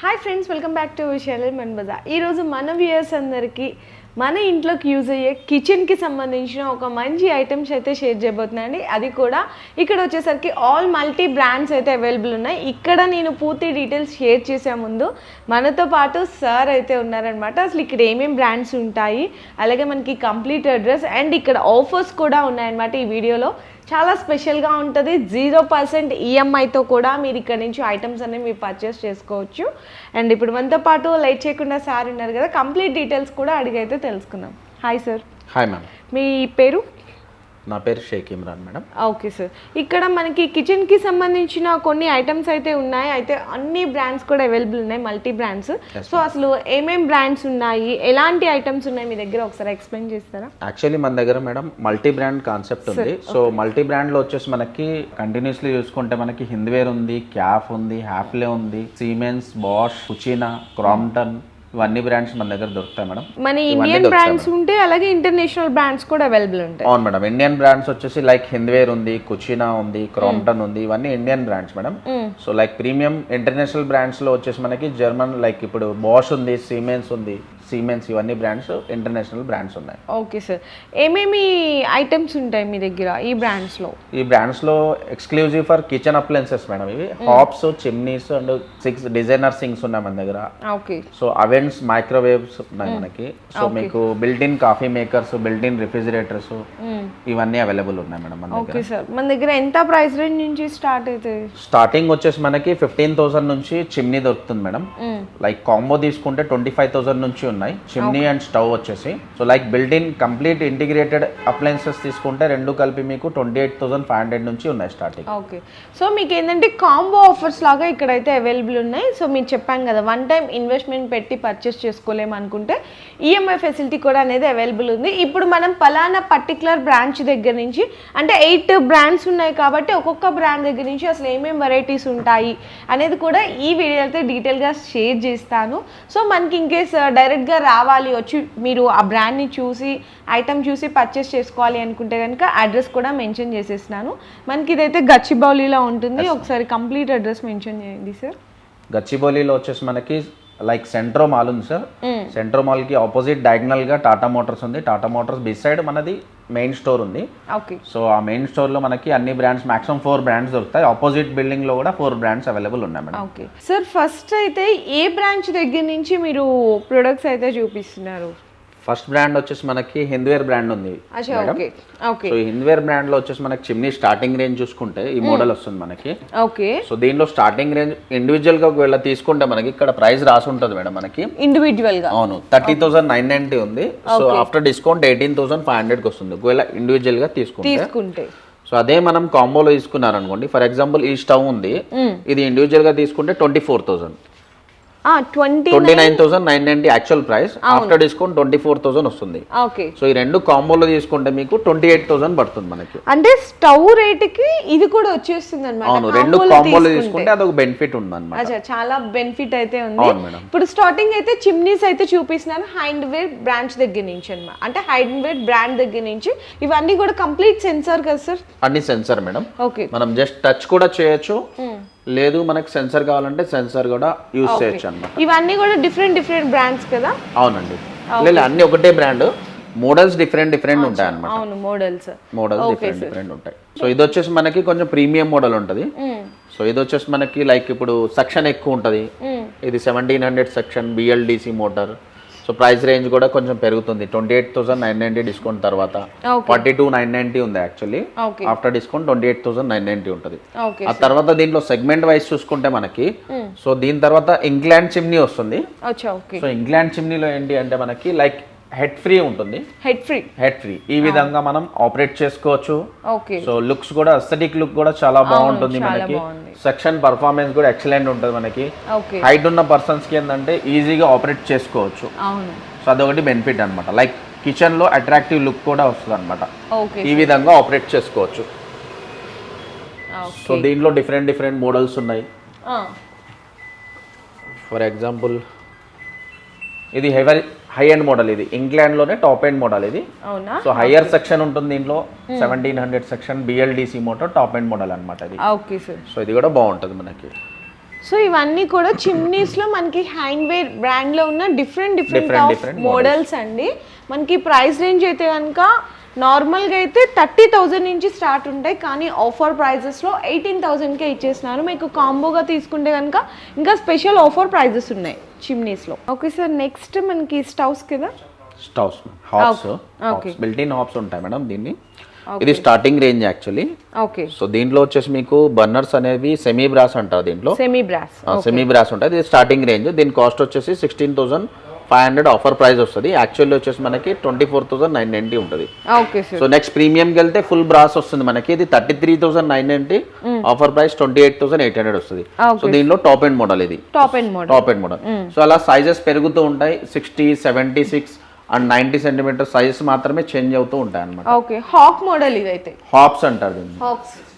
Hi friends, welcome back to షెలల్ మన్ బజార్. ఈరోజు మన వ్యూయర్స్ అందరికీ మన ఇంట్లోకి యూజ్ అయ్యే కిచెన్కి సంబంధించిన ఒక మంచి ఐటమ్స్ అయితే షేర్ చేయబోతున్నానండి. అది కూడా ఇక్కడ వచ్చేసరికి ఆల్ మల్టీ బ్రాండ్స్ అయితే అవైలబుల్ ఉన్నాయి. ఇక్కడ నేను పూర్తి డీటెయిల్స్ షేర్ చేసే ముందు మనతో పాటు సార్ అయితే ఉన్నారనమాట. అసలు ఇక్కడ ఏమేమి బ్రాండ్స్ ఉంటాయి, అలాగే మనకి కంప్లీట్ అడ్రస్ అండ్ ఇక్కడ ఆఫర్స్ కూడా ఉన్నాయన్నమాట. ఈ వీడియోలో చాలా స్పెషల్గా ఉంటుంది. 0% ఈఎంఐతో కూడా మీరు ఇక్కడ నుంచి ఐటమ్స్ అనేవి మీరు పర్చేస్ చేసుకోవచ్చు. అండ్ ఇప్పుడు మనతో పాటు లైట్ చేయకుండా సార్ ఉన్నారు కదా, కంప్లీట్ డీటెయిల్స్ కూడా అడిగైతే తెలుసుకుందాం. Hi sir. Hi ma'am. మీ పేరు? నా పేరు Sheikh Imran madam. Okay sir. ఇక్కడ మనకి కిచెన్కి సంబంధించిన కొన్ని ఐటమ్స్ అయితే ఉన్నాయి. అయితే అన్ని బ్రాండ్స్ కూడా అవైలబుల్ ఉన్నాయి, మల్టీ బ్రాండ్స్. సో అసలు ఏమేం బ్రాండ్స్ ఉన్నాయి, ఎలాంటి ఐటమ్స్ ఉన్నాయి మీ దగ్గర, ఒకసారి ఎక్స్ప్లెయిన్ చేస్తారా? యాక్చువల్లీ మన దగ్గర మేడం మల్టీ బ్రాండ్ కాన్సెప్ట్ ఉంది. సో మల్టీ బ్రాండ్లో వచ్చేసి మనకి కంటిన్యూస్లీ చూసుకుంటే మనకి హింద్వేర్ ఉంది, క్యాఫ్ ఉంది, హ్యాఫ్లే ఉంది, సీమెన్స్, బాష్, కుచినా, క్రాంప్టన్, ఇవన్నీ బ్రాండ్స్ మన దగ్గర దొరుకుతాయి మేడం. మన ఇండియన్ బ్రాండ్స్ ఉంటే అలాగే ఇంటర్నేషనల్ బ్రాండ్స్ కూడా అవైలబుల్ ఉంటాయి. అవును మేడం. ఇండియన్ బ్రాండ్స్ వచ్చేసి లైక్ హింద్వేర్ ఉంది, కుచినా ఉంది, క్రాంప్టన్ ఉంది, ఇవన్నీ Indian brands madam. So like premium international brands లో వచ్చేసి మనకి జర్మన్ లైక్ ఇప్పుడు బాష్ ఉంది, సీమెన్స్ ఇవన్నీ బ్రాండ్స్ ఇంటర్నేషనల్ బ్రాండ్స్ ఉన్నాయి. Okay sir. ఏమేమి ఐటమ్స్ ఉంటాయి మీ దగ్గర ఈ బ్రాండ్స్ లో? ఈ బ్రాండ్స్ లో exclusive for kitchen appliances madam. ఇవి hobs, chimneys and 6 designer sinks ఉన్నాయి మన దగ్గర. ఓకే. సో అవెన్స్, మైక్రోవేవ్స్ ఉన్నాయి మనకి. సో మీకు built in coffee makers, built in refrigerators, ఇవన్నీ అవైలబుల్ ఉన్నాయి మేడం మన దగ్గర. Okay sir. మన దగ్గర ఎంత ప్రైస్ రేంజ్ నుంచి స్టార్ట్ అవుతాయి? స్టార్టింగ్ వచ్చేసి మనకి 15,000 నుంచి చిమ్నీ దొరుకుతుంది మేడం. లైక్ కాంబో తీసుకుంటే 25,000 నుంచి ఉన్నాయి చిమ్నీ అండ్ స్టవ్ వచ్చేసి. So like built in complete integrated appliances తీసుకుంటే రెండు కలిపి మీకు 28,500 నుంచి ఉన్నాయి స్టార్టింగ్. ఓకే. సో మీకు ఏంటంటే కాంబో ఆఫర్స్ లాగా ఇక్కడైతే అవైలబుల్ ఉన్నాయి. సో మీరు చెప్పాను కదా, వన్ టైం ఇన్వెస్ట్మెంట్ పెట్టి పర్చేస్ చేసుకోలేము అనుకుంటే ఈఎంఐ ఫెసిలిటీ కూడా అనేది అవైలబుల్ ఉంది. ఇప్పుడు మనం పలానా పర్టికులర్ బ్రాంచ్ దగ్గర నుంచి, అంటే 8 బ్రాండ్స్ ఉన్నాయి కాబట్టి ఒక్కొక్క బ్రాండ్ దగ్గర నుంచి అసలు ఏమేమి వెరైటీస్ ఉంటాయి అనేది కూడా ఈ వీడియో అయితే డీటెయిల్గా షేర్ చేస్తాను. సో మనకి ఇన్కేస్ డైరెక్ట్గా రావాలి, వచ్చి మీరు ఆ బ్రాండ్ని చూసి ఐటమ్ చూసి పర్చేస్ చేసుకోవాలి అనుకుంటే కనుక అడ్రస్ కూడా మెన్షన్ చేసేస్తున్నాను. మనకి ఇదైతే గచ్చిబౌలిలో ఉంటుంది. ఒకసారి కంప్లీట్ అడ్రస్ మెన్షన్ చేయండి సార్. గచ్చిబౌలిలో వచ్చేసి మనకి లైక్ సెంట్రో మాల్ ఉంది సార్. సెంట్రో మాల్ కి ఆపోజిట్ డయాగ్నల్ గా టాటా మోటార్స్ ఉంది. టాటా మోటార్స్ బిసైడ్ మనది మెయిన్ స్టోర్ ఉంది. ఓకే. సో ఆ మెయిన్ స్టోర్ లో మనకి అన్ని బ్రాండ్స్ మాక్సిమం 4 బ్రాండ్స్ దొరుకుతాయి. ఆపోజిట్ బిల్డింగ్ లో కూడా 4 బ్రాండ్స్ అవైలబుల్ ఉన్నాయి మేడం. Okay sir. ఫస్ట్ అయితే ఏ బ్రాంచ్ దగ్గర నుంచి మీరు ప్రొడక్ట్స్ అయితే చూపిస్తున్నారు? ఫస్ట్ బ్రాండ్ వచ్చేసి మనకి హింద్వేర్ బ్రాండ్ ఉంది. సో హింద్వేర్ బ్రాండ్ లో వచ్చేసి మనకి చిమ్నీ స్టార్టింగ్ రేంజ్ చూసుకుంటే ఈ మోడల్ వస్తుంది మనకి. ఓకే. సో దీనిలో స్టార్టింగ్ రేంజ్ ఇండివిజువల్ గా ఒకవేళ తీసుకుంటే మనకి ఇక్కడ ప్రైస్ రాసి ఉంటుంది మేడం మనకి ఇండివిజువల్ గా. అవును, 30,990 ఉంది. సో ఆఫ్టర్ డిస్కౌంట్ 18,500 కి వస్తుంది ఒకవేళ ఇండివిజువల్ గా తీసుకుంటే. సో అదే మనం కాంబోలో తీసుకున్నారనుకోండి, ఫర్ ఎగ్జాంపుల్ ఈ స్టవ్ ఉంది, ఇది ఇండివిజువల్ గా తీసుకుంటే 24,000. 29,990 యాక్చువల్ ప్రైస్, ఆఫ్టర్ డిస్కౌంట్ 24,000 వస్తుంది. ఓకే. సో ఈ రెండు కాంబోలో తీసుకుంటే మీకు 28,000 పడుతుంది మనకి. అంటే స్టవ్ రేట్ కి ఇది కూడా వచ్చేస్తుంది అన్నమాట. అవును, రెండు కాంబోలో తీసుకుంటే అదొక బెనిఫిట్ ఉంది అన్నమాట. చాలా బెనిఫిట్ అయితే ఉంది. ఇప్పుడు స్టార్టింగ్ అయితే చిమ్నీస్ అయితే చూపిస్తున్నాను హైండ్వేర్ బ్రాంచ్ దగ్గర నుంచి అన్నమాట. అంటే హైండ్వేర్ బ్రాండ్ దగ్గర నుంచి ఇవన్నీ కూడా కంప్లీట్ సెన్సార్ కదా సార్? అన్ని సెన్సార్ మేడం. ఓకే. మనం జస్ట్ టచ్ కూడా చేయొచ్చు, లేదు మనకు సెన్సార్ కావాలంటే సెన్సార్ కూడా యూజ్ చేయొచ్చు అన్నమాట. ఇవన్నీ కూడా డిఫరెంట్ బ్రాండ్స్ కదా? అవునండి. లేదు, అన్ని ఒకటే బ్రాండ్, మోడల్స్ డిఫరెంట్ ఉంటాయి అన్నమాట. అవును, మోడల్స్ డిఫరెంట్ ఉంటాయి. సో ఇది వచ్చేసి మనకి కొంచెం ప్రీమియం మోడల్ ఉంటుంది. సో ఇది వచ్చేసి మనకి లైక్ ఇప్పుడు సెక్షన్ ఎక్కువ ఉంటుంది. ఇది 1700 section BLDC motor. So price range కూడా కొంచెం పెరుగుతుంది. 28,990 డిస్కౌంట్ తర్వాత 42,990 ఉంది యాక్చువల్లీ. ఆఫ్టర్ డిస్కౌంట్ 28,990 ఉంటుంది. ఆ తర్వాత దీంట్లో సెగ్మెంట్ వైజ్ చూసుకుంటే మనకి, సో దీని తర్వాత ఇంగ్లాండ్ చిమ్నీ వస్తుంది. సో ఇంగ్లాండ్ చిమ్నీలో ఏంటి అంటే మనకి లైక్ హెడ్ ఫ్రీ ఉంటుంది. హెడ్ ఫ్రీ ఈ విధంగా మనం ఆపరేట్ చేసుకోవచ్చు. సో లుక్స్ కూడా అస్థెటిక్ లుక్ కూడా చాలా బాగుంటుంది మనకి. సెక్షన్ పర్ఫార్మెన్స్ కూడా ఎక్సలెంట్ ఉంటుంది మనకి. హైట్ ఉన్న పర్సన్స్ కి ఏంటంటే ఈజీగా ఆపరేట్ చేసుకోవచ్చు. సో అదొకటి బెనిఫిట్ అనమాట. లైక్ కిచెన్ లో అట్రాక్టివ్ లుక్ కూడా వస్తుంది అనమాట. ఈ విధంగా ఆపరేట్ చేసుకోవచ్చు. సో దీంట్లో డిఫరెంట్ మోడల్స్ ఉన్నాయి. ఫర్ ఎగ్జాంపుల్ ఇది హై ఎండ్ మోడల్, ఇది ఇంగ్లాండ్ లోనే టాప్ ఎండ్ మోడల్ ఇది. సో హైయర్ సెక్షన్ ఉంటుంది దీంట్లో, 1700 section BLDC motor top end model అనమాట ఇది. సో ఇది కూడా బాగుంటుంది మనకి. సో ఇవన్నీ కూడా చిమ్నీస్ లో మనకి హ్యాండ్వేర్ బ్రాండ్ లో ఉన్న డిఫరెంట్ Different ఆఫ్ మోడల్స్ అండి. మనకి ప్రైస్ రేంజ్ అయితే కనుక నార్మల్గా అయితే 30,000 నుంచి స్టార్ట్ ఉంటాయి, కానీ ఆఫర్ ప్రైజెస్లో 18,000కే ఇచ్చేస్తున్నారు. మీకు కాంబోగా తీసుకుంటే కనుక ఇంకా స్పెషల్ ఆఫర్ ప్రైజెస్ ఉన్నాయి చిమ్నీస్లో. ఓకే సార్, నెక్స్ట్ మనకి స్టవ్స్ కదా, stoves Hobbs built in Hobbs ఉంటాయి మేడం. దీన్ని ఇది starting range actually. Okay, so దీంట్లో వచ్చేసి మీకు బర్నర్స్ అనేవి సెమీ బ్రాస్ అంటారు. దీంట్లో సెమీ బ్రాస్ ఉంటుంది. ఇది స్టార్టింగ్ రేంజ్. దీని కాస్ట్ వచ్చేసి 16,500 ఆఫర్ ప్రైస్ వస్తుంది. యాక్చువల్లీ వచ్చేసి మనకి 24,990 ఉంటుంది. సో నెక్స్ట్ ప్రీమియంకి వెళ్తే ఫుల్ బ్రాస్ వస్తుంది మనకి. ఇది 33,990 ఆఫర్ ప్రైస్ 28,800 వస్తుంది. సో దీనిలో టాప్ ఎండ్ మోడల్. ఇది టాప్ ఎండ్ మోడల్. సో అలా సైజెస్ పెరుగుతూ ఉంటాయి. 60, 76 అండ్ 90 సెంటీమీటర్ సైజెస్ మాత్రమే చేంజ్ అవుతూ ఉంటాయి అన్నమాట. ఓకే, హాక్ మోడల్ ఇదైతే హాప్స్ అంటారు దీన్ని.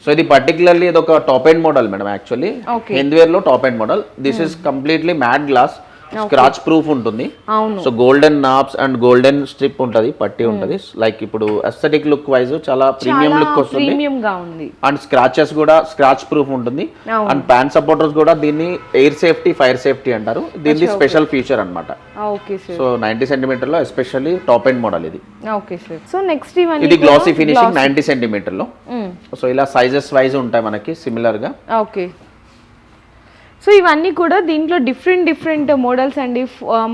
సో ఇది పర్టికులర్లీ ఇది ఒక top end model madam. Actually Hindware లో top end model. This is completely matte glass, scratch proof ఉంటుంది. So golden knobs and golden strip ఉంటుంది, పట్టి ఉంటుంది. లైక్ ఇప్పుడు అస్థెటిక్ లుక్ వైజ్ చాలా ప్రీమియం లుక్ వస్తుంది. అండ్ స్క్రాచెస్ కూడా స్క్రాచ్ ప్రూఫ్ ఉంటుంది. అండ్ ప్యాన్ సపోర్టర్స్ కూడా దీన్ని ఎయిర్ సేఫ్టీ, ఫైర్ సేఫ్టీ అంటారు. దీన్ని స్పెషల్ ఫీచర్ అన్నమాట. సో 90 సెంటీమీటర్ లో ఎస్పెషల్లీ టాప్ ఎండ్ మోడల్ ఇది. సో నెక్స్ట్ ఇది గ్లాసీ ఫినిషింగ్ 90 సెంటీమీటర్ లో. సో ఇలా సైజెస్ వైజ్ ఉంటాయి మనకి సిమిలర్ గా. ఓకే, సో ఇవన్నీ కూడా దీంట్లో డిఫరెంట్ మోడల్స్ అండి.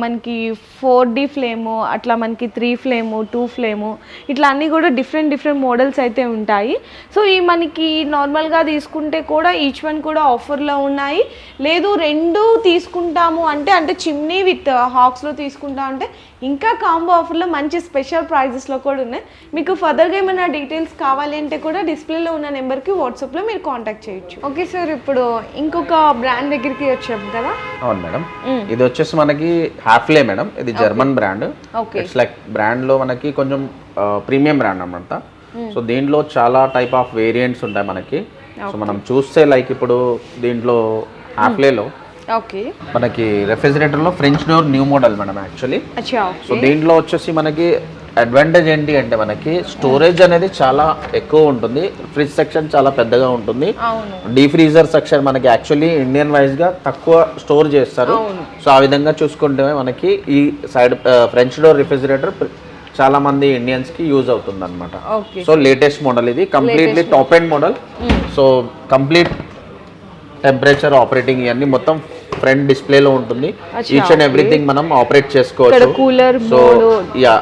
మనకి 4D ఫ్లేము, అట్లా మనకి 3 ఫ్లేము, 2 ఫ్లేము, ఇట్లా అన్నీ కూడా డిఫరెంట్ మోడల్స్ అయితే ఉంటాయి. సో ఈ మనకి నార్మల్గా తీసుకుంటే కూడా ఈచ్ వన్ కూడా ఆఫర్లో ఉన్నాయి. లేదు రెండు తీసుకుంటాము అంటే చిమ్నీ విత్ హాక్స్లో తీసుకుంటా అంటే ఇంకా కాంబో ఆఫర్లో మంచి స్పెషల్ ప్రైజెస్లో కూడా ఉన్నాయి. మీకు ఫర్దర్గా ఏమైనా డీటెయిల్స్ కావాలి అంటే కూడా డిస్ప్లేలో ఉన్న నెంబర్కి వాట్సాప్లో మీరు కాంటాక్ట్ చేయొచ్చు. ఓకే సార్, ఇప్పుడు ఇంకొక బ్రాండ్ దగ్గరికి వచ్చాం కదా. అవును మేడం, ఇది వచ్చేసి మనకి హాఫ్లే మేడం. ఇది German brand. It's like brand లో మనకి కొంచెం ప్రీమియం బ్రాండ్ అన్నమాట. సో దీంట్లో చాలా టైప్ ఆఫ్ వేరియంట్స్ ఉంటాయి మనకి. సో మనం చూస్తే లైక్ ఇప్పుడు దీంట్లో హాఫ్లేలో మనకి రెఫ్రిజిరేటర్ లో French door new model madam actually. So దీంట్లో వచ్చేసి మనకి అడ్వాంటేజ్ ఏంటి అంటే మనకి స్టోరేజ్ అనేది చాలా ఎక్కువ ఉంటుంది. ఫ్రిడ్జ్ సెక్షన్ చాలా పెద్దగా ఉంటుంది. డీప్ ఫ్రీజర్ సెక్షన్ మనకి యాక్చువల్లీ ఇండియన్ వైజ్ గా తక్కువ స్టోర్ చేస్తారు. సో ఆ విధంగా చూసుకుంటే మనకి ఈ సైడ్ ఫ్రెంచ్ డోర్ రెఫ్రిజిరేటర్ చాలా మంది ఇండియన్స్ కి యూజ్ అవుతుంది అనమాట. సో లేటెస్ట్ మోడల్ ఇది, completely top end model. So complete temperature, operating ఇవన్నీ మొత్తం ఫ్రంట్ డిస్ప్లేలో ఉంటుంది. ఈచ్ అండ్ ఎవ్రీథింగ్ మనం ఆపరేట్ చేసుకోవచ్చు. So yeah,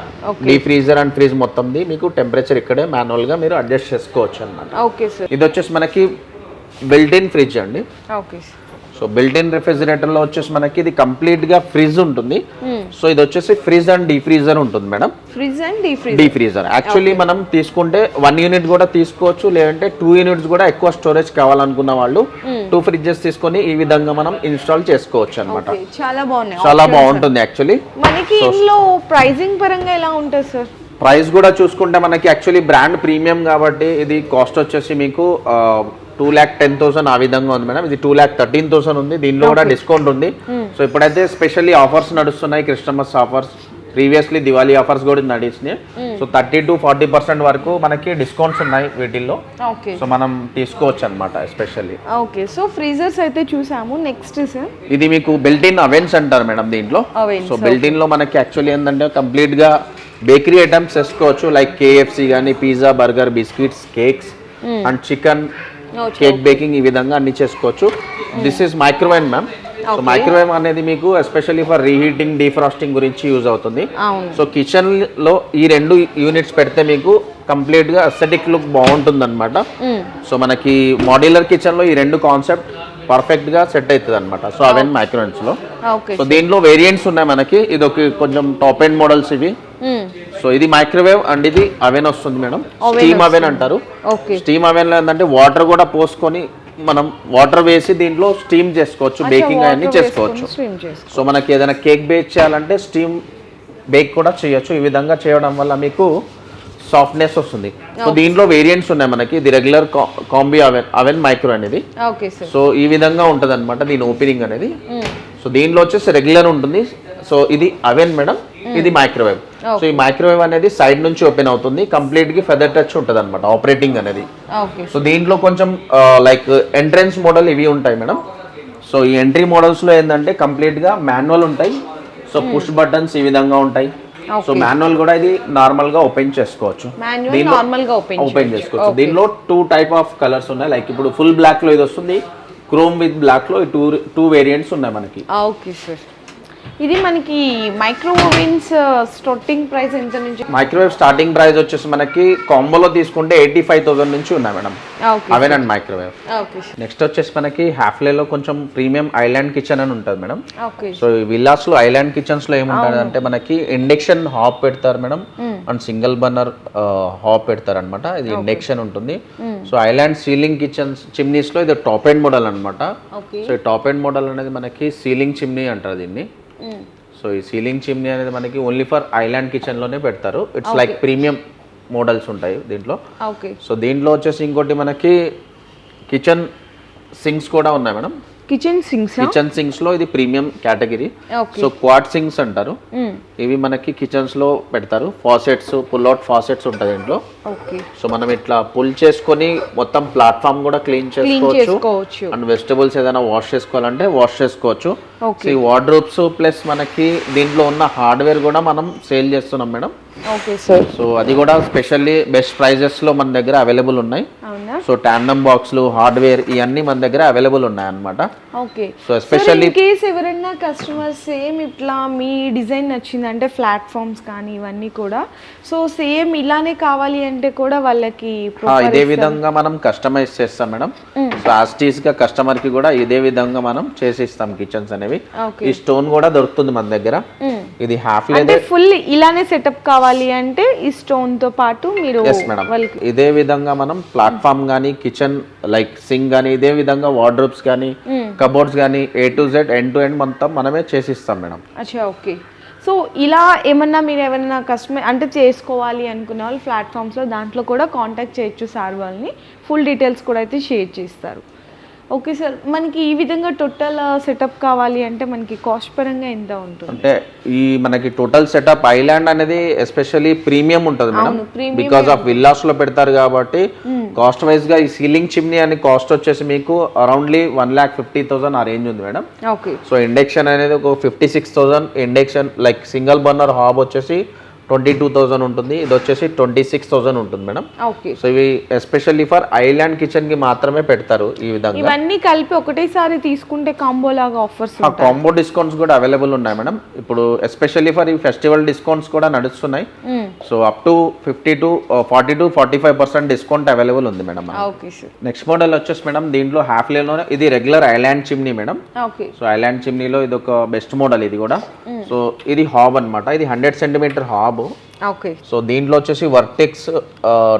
deep freezer and freeze మొత్తంది మీకు టెంపరేచర్ ఇక్కడే మాన్యువల్ గా మీరు అడ్జస్ట్ చేసుకోవచ్చు అన్నమాట. ఇది వచ్చేసి మనకి బిల్ట్ ఇన్ ఫ్రిడ్జ్ అండి. సో బిల్ట్ ఇన్ రెఫ్రిజిరేటర్ లో వచ్చేసి మనకి ఇది కంప్లీట్ గా ఫ్రిడ్జ్ ఉంటుంది. సో ఇది వచ్చేసి ఫ్రిడ్జ్ అండ్ డీప్ ఫ్రీజర్ ఉంటుంది మేడం. డీప్ ఫ్రీజర్ యాక్చువల్లీ మనం తీసుకుంటే 1 యూనిట్ కూడా తీసుకోవచ్చు, లేదంటే 2 యూనిట్స్ కూడా ఎక్కువ స్టోరేజ్ కావాలనుకున్న వాళ్ళు 2 ఫ్రిడ్జెస్ తీసుకొని ఈ విధంగా మనం ఇన్స్టాల్ చేసుకోవచ్చు అన్నమాట. చాలా బాగుంటుంది యాక్చువల్లీ. మనకి ఇందులో ప్రైసింగ్ పరంగా ఎలా ఉంటుంది సార్? ప్రైస్ కూడా చూసుకుంటే మనకి యాక్చువల్లీ బ్రాండ్ ప్రీమియం కాబట్టి ఇది కాస్ట్ వచ్చేసి మీకు 2,10,000 ఆ విధంగా ఉంది మేడం. ఇది 2,13,000 ఉంది. దీనిలో కూడా డిస్కౌంట్ ఉంది. సో ఇప్పుడైతే స్పెషల్లీ ఆఫర్స్ నడుస్తున్నాయి, Christmas offers. Previously Diwali offers కూడా నడిచినాయి. సో 30 to 40% వరకు మనకి డిస్కౌంట్స్ ఉన్నాయి వీటిల్లో. సో మనం తీసుకోవచ్చు అనమాట ఎస్పెషల్లీ. ఓకే, సో ఫ్రీజర్స్ అయితే చూసాము. నెక్స్ట్ సార్ ఇది మీకు బిల్ట్ ఇన్ అవెన్స్ అంటారు మేడం దీంట్లో. సో బిల్ట్ ఇన్ లో మనకి యాక్చువల్లీ ఏంటంటే కంప్లీట్ గా బేకరీ ఐటమ్స్ చేసుకోవచ్చు. లైక్ KFC కానీ, pizza, burger, biscuits, cakes and chicken, cake baking, ఈ విధంగా అన్ని చేసుకోవచ్చు. This is microwave ma'am. So microwave అనేది మీకు ఎస్పెషల్లీ ఫర్ రీహీటింగ్, డీఫ్రాస్టింగ్ గురించి యూజ్ అవుతుంది. సో కిచెన్ లో ఈ 2 యూనిట్స్ పెడితే మీకు కంప్లీట్ గా అస్థెటిక్ లుక్ బాగుంటుంది అనమాట. సో మనకి మాడ్యులర్ కిచెన్ లో ఈ 2 కాన్సెప్ట్ పర్ఫెక్ట్ గా సెట్ అవుతుంది అనమాట. సో అవెన్ మైక్రోవేవ్స్ లో. సో దీంట్లో వేరియంట్స్ ఉన్నాయి మనకి. ఇది ఒక కొంచెం టాప్ ఎండ్ మోడల్స్ ఇవి. సో ఇది మైక్రోవేవ్ అండ్ ఇది అవెన్ వస్తుంది మేడం. స్టీమ్ అవెన్ అంటారు. స్టీమ్ అవెన్ లో ఏంటంటే వాటర్ కూడా పోసుకొని మనం వాటర్ వేసి దీంట్లో స్టీమ్ చేసుకోవచ్చు, బేకింగ్ అన్ని చేసుకోవచ్చు. సో మనకి ఏదైనా కేక్ బేక్ చేయాలంటే స్టీమ్ బేక్ కూడా చేయొచ్చు. ఈ విధంగా చేయడం వల్ల మీకు సాఫ్ట్నెస్ వస్తుంది. సో దీంట్లో వేరియంట్స్ ఉన్నాయి మనకి. ఇది రెగ్యులర్ కాంబీ అవెన్ మైక్రో అనేది. సో ఈ విధంగా ఉంటుంది అనమాట దీని ఓపెనింగ్ అనేది. సో దీనిలో వచ్చేసి రెగ్యులర్ ఉంటుంది. సో ఇది అవెన్ మేడం, ఇది మైక్రోవేవ్. సో ఈ మైక్రోవేవ్ అనేది సైడ్ నుంచి ఓపెన్ అవుతుంది. కంప్లీట్ గా ఫెదర్ టచ్ ఉంటుంది అనమాట ఆపరేటింగ్ అనేది. సో దీంట్లో కొంచెం లైక్ ఎంట్రన్స్ మోడల్ ఇవి ఉంటాయి మేడం. సో ఈ ఎంట్రీ మోడల్స్లో ఏంటంటే కంప్లీట్గా మాన్యువల్ ఉంటాయి. సో పుష్ బటన్స్ ఈ విధంగా ఉంటాయి. సో మాన్యువల్ కూడా ఇది నార్మల్గా ఓపెన్ చేసుకోవచ్చు, ఓపెన్ చేసుకోవచ్చు. దీనిలో 2 టైప్ ఆఫ్ కలర్స్ ఉన్నాయి. లైక్ ఇప్పుడు ఫుల్ బ్లాక్లో ఇది వస్తుంది, క్రోమ్ విత్ బ్లాక్లో టూ వేరియంట్స్ ఉన్నాయి మనకి. Okay sir. ఇది మనకి మైక్రోవేవ్స్ స్టార్టింగ్ ప్రైస్ ఎంత నుంచి? మైక్రోవేవ్ స్టార్టింగ్ ప్రైస్ వచ్చేసి మనకి కాంబోలో తీసుకుంటే 85,000 నుంచి ఉన్నాయి మేడం, అవేనండి మైక్రోవేవ్. నెక్స్ట్ వచ్చేసి మనకి హాఫ్లేలో కొంచెం ప్రీమియం ఐలాండ్ కిచెన్ అని ఉంటుంది మేడం. సో ఈ విల్లాస్ లో ఐలాండ్ కిచెన్స్ లో ఏముంటుంది అంటే మనకి ఇండక్షన్ హాబ్ పెడతారు madam, and single burner hub పెడతారు అనమాట. ఇది ఇండక్షన్ ఉంటుంది. So island ceiling kitchens chimneys లో ఇది టాప్ ఎండ్ మోడల్ అనమాట. సో ఈ టాప్ ఎండ్ మోడల్ అనేది మనకి సీలింగ్ చిమ్నీ అంటారు దీన్ని. సో ఈ సీలింగ్ చిమ్నీ అనేది మనకి ఓన్లీ ఫర్ ఐలాండ్ కిచెన్ లోనే పెడతారు. ఇట్స్ లైక్ ప్రీమియం మోడల్స్ ఉంటాయి దీంట్లో. సో దీంట్లో వచ్చేసి ఇంకోటి మనకి కిచెన్ సింక్స్ కూడా ఉన్నాయి మేడం. కిచెన్ సింక్స్ లో ఇది premium category. So quad sinks అంటారు. ఇవి మనకి కిచెన్స్ లో పెడతారు. ఫాసెట్స్, పుల్ అవుట్ ఫాసెట్స్ ఉంటాయి దీంట్లో. సో మనం ఇట్లా పుల్ చేసుకొని మొత్తం ప్లాట్ఫామ్ కూడా క్లీన్ చేసుకోవచ్చు. అండ్ వెజిటబుల్స్ ఏదైనా వాష్ చేసుకోవాలంటే వాష్ చేసుకోవచ్చు. ఈ వార్డ్రోబ్స్ ప్లస్ మనకి దీంట్లో ఉన్న హార్డ్వేర్ కూడా మనం సేల్ చేస్తున్నాం మేడం. సో అది కూడా స్పెషల్లీ బెస్ట్ ప్రైజెస్ లో మన దగ్గర అవైలబుల్ ఉన్నాయి. సో టాండమ్ బాక్స్లు, హార్డ్వేర్ ఇవన్నీ మన దగ్గర అవైలబుల్ ఉన్నాయి అన్నమాట. సో ఎస్పెషల్లీ కేస్ ఎవరైనా కస్టమర్ సేమ్ ఇట్లా మీ డిజైన్ నచ్చింది అంటే ప్లాట్ఫామ్స్ కానీ ఇవన్నీ కూడా సో సేమ్ ఇలానే కావాలి అంటే కూడా వాళ్ళకి ఇదే విధంగా మనం కస్టమైజ్ చేస్తాం మేడం. సో యాస్టీస్ గా కస్టమర్ కి కూడా ఇదే విధంగా మనం చేసి ఇస్తాం కిచెన్స్ అనేవి. ఈ స్టోన్ కూడా దొరుకుతుంది మన దగ్గర. ఇది హాఫ్ అంటే ఫుల్ ఇలానే సెటప్ కావాలి అంటే ఈ స్టోన్ తో పాటు మీరు ఇదే విధంగా మనం ప్లాట్ఫామ్ గానీ, కిచెన్ లైక్ సింక్ గానీ, ఇదే విధంగా వార్డ్రోబ్స్ గానీ, కబోర్డ్స్ గానీ A to Z end to end మొత్తం మనమే చేసిస్తాం మేడం. అచ్చా, ఓకే. సో ఇలా ఏమన్నా మీరు ఏమన్నా కస్టమర్ అంటే చేసుకోవాలి అనుకునే వాళ్ళు ప్లాట్ఫామ్స్లో దాంట్లో కూడా కాంటాక్ట్ చేయొచ్చు సార్ వాళ్ళని. ఫుల్ డీటెయిల్స్ కూడా అయితే షేర్ చేస్తారు. ఓకే సార్, మనకి ఈ విధంగా టోటల్ సెటప్ కావాలి అంటే మనకి కాస్ట్ పరంగా ఎంత ఉంటుంది? అంటే ఈ మనకి టోటల్ సెటప్ ఐలాండ్ అనేది ఎస్పెషల్లీ ప్రీమియం ఉంటుంది మేడం. బికాస్ ఆఫ్ విల్లాస్ లో పెడతారు కాబట్టి కాస్ట్ వైజ్ గా ఈ సీలింగ్ చిమ్నీ అని కాస్ట్ వచ్చేసి మీకు అరౌండ్లీ 1,50,000 ఆ రేంజ్ ఉంది మేడం. సో ఇండక్షన్ అనేది ఒక 56,000. Induction like single burner hub వచ్చేసి 22,000 ఉంటుంది. ఇది వచ్చేసి 26,000 ఉంటుంది మేడం. సో ఇవి ఎస్పెషల్లీ ఫర్ ఐలాండ్ కిచెన్ కి మాత్రమే పెడతారు ఈ విధంగా. ఇవన్నీ కలిపి ఒకటేసారి తీసుకుంటే కాంబో లాగా ఆఫర్స్ కాంబో డిస్కౌంట్స్ కూడా అవైలబుల్ ఉన్నాయి మేడం. ఇప్పుడు ఎస్పెషల్లీ ఫర్ ఈ ఫెస్టివల్ డిస్కౌంట్స్ కూడా నడుస్తున్నాయి. So up to 50 to 40 to 45% discount available ఉంది మేడం. నెక్స్ట్ మోడల్ వచ్చేసి మేడం దీంట్లో హాఫ్ లేన్ ఇది regular island chimney madam. So island చిమ్నీలో ఇది ఒక బెస్ట్ మోడల్ ఇది కూడా. సో ఇది హాబ్ అన్నమాట. ఇది 100 సెంటీమీటర్ హాబ్. సో దీంట్లో వచ్చేసి వర్టెక్స్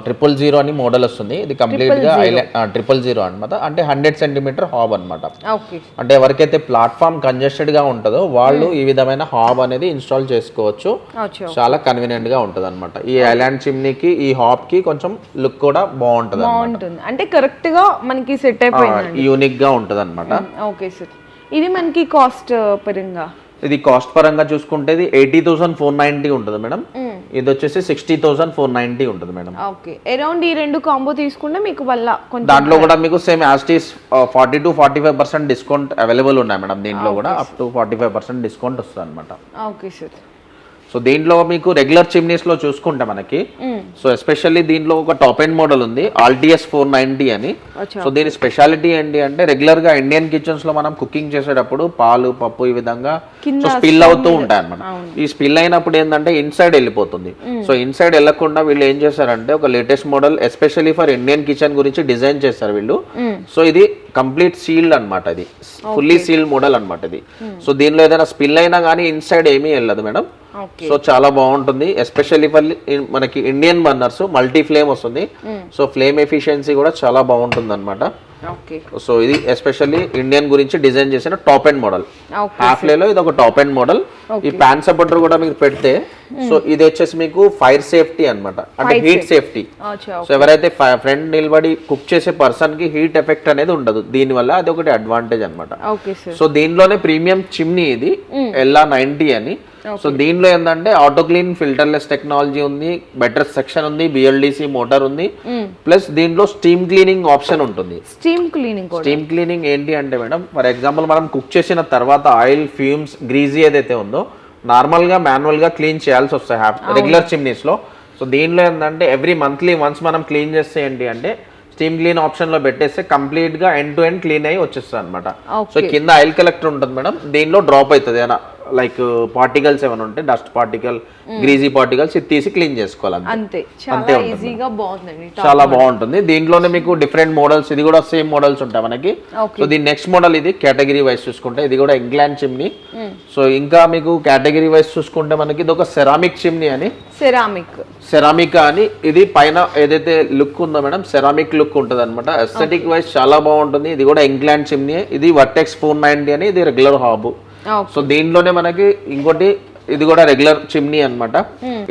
000 అని మోడల్ వస్తుంది. ఇది కంప్లీట్ గా 000 అనమాట. అంటే 100 సెంటీమీటర్ హాబ్ అనమాట. అంటే ఎవరికైతే ప్లాట్ఫామ్ కంజెస్టెడ్ గా ఉంటుందో వాళ్ళు ఈ విధమైన హాబ్ అనేది ఇన్స్టాల్ చేసుకోవచ్చు. చాలా కన్వీనియంట్ గా ఉంటది అనమాట. ఈ ఐలాండ్ చిమ్నీకి ఈ హాబ్ కి కొంచెం లుక్ కూడా బాగుంటది, అంటే కరెక్ట్ గా మనకి సెట్ అయిపోయింది, యూనిక్ గా ఉంటది అనమాట. ఓకే సార్, ఇది మనకి కాస్ట్ పరంగా ఇది కాస్ట్ పరంగా చూసుకుంటే 80,490 ఉంటుంది మేడం. ఇది వచ్చేసి 60,490 ఉంటుంది మేడం. ఓకే, అరౌండ్ ఈ రెండు కాంబో తీసుకుంటే మీకు వల్ల దాంట్లో కూడా మీకు సేమ్ యాస్టీస్ 40 to 45% డిస్కౌంట్ అవైలబుల్ ఉన్నాయి మేడం. దీంట్లో కూడా అప్ టు 45% డిస్కౌంట్ వస్తుంది అనమాట. Okay sir. సో దీంట్లో మీకు రెగ్యులర్ చిమ్నీస్ లో చూసుకుంటే మనకి సో ఎస్పెషల్లీ దీంట్లో ఒక టాప్ ఎండ్ మోడల్ ఉంది Altius 490 అని. సో దీని స్పెషాలిటీ ఏంటి అంటే రెగ్యులర్ గా ఇండియన్ కిచెన్స్ లో మనం కుకింగ్ చేసేటప్పుడు పాలు, పప్పు ఈ విధంగా స్పిల్ అవుతూ ఉంటాయి అనమాట. ఈ స్పిల్ అయినప్పుడు ఏంటంటే ఇన్సైడ్ వెళ్ళిపోతుంది. సో ఇన్సైడ్ వెళ్ళకుండా వీళ్ళు ఏం చేశారంటే ఒక latest model especially for Indian kitchen గురించి డిజైన్ చేశారు వీళ్ళు. సో ఇది కంప్లీట్ సీల్డ్ అనమాట. ఇది ఫుల్లీ సీల్డ్ మోడల్ అనమాట ఇది. సో దీనిలో ఏదైనా స్పిల్ అయినా కానీ ఇన్సైడ్ ఏమీ వెళ్ళదు మేడం. సో చాలా బాగుంటుంది. ఎస్పెషల్లీ ఫర్ మనకి ఇండియన్ బర్నర్స్ మల్టీ ఫ్లేమ్ వస్తుంది. సో ఫ్లేమ్ ఎఫిషియన్సీ కూడా చాలా బాగుంటుంది అనమాట. సో ఇది ఎస్పెషల్లీ ఇండియన్ గురించి డిజైన్ చేసిన టాప్ ఎండ్ మోడల్. హాఫ్ లేలో ఇది ఒక టాప్ ఎండ్ మోడల్. ఈ ప్యాన్ సపోర్టర్ కూడా మీరు పెడితే సో ఇది వచ్చేసి మీకు ఫైర్ సేఫ్టీ అన్నమాట, అంటే హీట్ సేఫ్టీ. సో ఎవరైతే ఫ్రంట్ నిలబడి కుక్ చేసే పర్సన్ కి హీట్ ఎఫెక్ట్ అనేది ఉండదు దీని వల్ల, అది ఒకటి అడ్వాంటేజ్ అనమాట. సో దీనిలోనే ప్రీమియం చిమ్నీ ఇది LR90 అని. సో దీనిలో ఏంటంటే ఆటో క్లీన్ ఫిల్టర్లెస్ టెక్నాలజీ ఉంది, బెటర్ సెక్షన్ ఉంది, బిఎల్డిసి మోటార్ ఉంది, ప్లస్ దీంట్లో స్టీమ్ క్లీనింగ్ ఆప్షన్ ఉంటుంది. స్టీమ్ క్లీనింగ్ ఏంటి అంటే మేడం, ఫర్ ఎగ్జాంపుల్ మనం కుక్ చేసిన తర్వాత ఆయిల్ ఫ్యూమ్స్ గ్రీజీ ఏదైతే ఉందో నార్మల్ గా మాన్యువల్ గా క్లీన్ చేయాల్సి వస్తాయి రెగ్యులర్ చిమ్నీస్ లో. సో దీనిలో ఏంటంటే ఎవ్రీ మంత్లీ వన్స్ మనం క్లీన్ చేస్తే ఏంటి అంటే స్టీమ్ క్లీన్ ఆప్షన్ లో పెట్టేస్తే కంప్లీట్ గా ఎండ్ టు ఎండ్ క్లీన్ అయ్యి వచ్చేస్తుంది అనమాట. సో కింద ఆయిల్ కలెక్టర్ ఉంటుంది మేడం, దీనిలో డ్రాప్ అవుతుంది ఏమైనా లైక్ పార్టికల్స్ ఏమైనా ఉంటే డస్ట్ పార్టికల్, గ్రీజీ పార్టికల్స్ ఇది తీసి క్లీన్ చేసుకోవాలి అంతే. చాలా ఈజీగా బాగుందండి, చాలా బాగుంటుంది. దీంట్లోనే మీకు డిఫరెంట్ మోడల్స్, ఇది కూడా సేమ్ మోడల్స్ ఉంటాయి మనకి. సో దీని నెక్స్ట్ మోడల్ ఇది కేటగిరీ వైజ్ చూసుకుంటే ఇది కూడా ఇంగ్లాండ్ చిమ్నీ. సో ఇంకా మీకు కేటగిరీ వైజ్ చూసుకుంటే మనకి ఇది ఒక సెరామిక్ చిమ్నీ అని, సెరామిక్ అని. ఇది పైన ఏదైతే లుక్ ఉందో మేడం సెరామిక్ లుక్ ఉంటుంది అనమాట. ఎస్థెటిక్ వైజ్ చాలా బాగుంటుంది. ఇది కూడా ఇంగ్లాండ్ చిమ్నీ. ఇది వర్టెక్స్ 490 అని, ఇది రెగ్యులర్ హాబ్. సో దీంట్లోనే మనకి ఇంకోటి ఇది కూడా రెగ్యులర్ చిమ్నీ అన్నమాట.